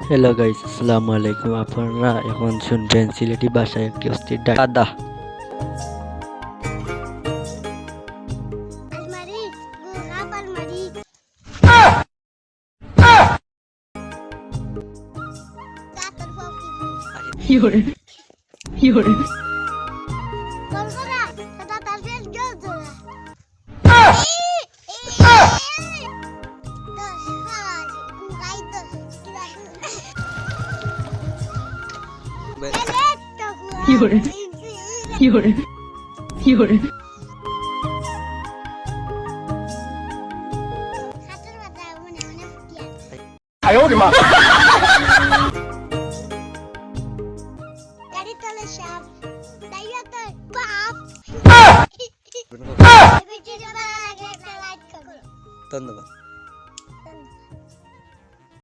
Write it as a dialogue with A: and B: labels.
A: Hello guys, আসসালামু আলাইকুম। আপনারা এখন শুনবেন সিলেটি ভাষায় একটি অস্থির ডাক কাদা।
B: আলমারি গোলাপ আলমারি কাতর ফকি
C: Fiore, Fiore,
B: বলবরা দাদা তার ফেল জোরা দশ হারাজ গুগাই দশ
C: Fiore, Fiore, Fiore.
B: হাতের মাথা মনে মনে ফুটিয়া
D: 哎呦我的妈！
B: গাড়ি তলে সাপ তাইয়া তো বাপ ভিডিও ভালো লাগলে একটা লাইক করো
A: ধন্যবাদ।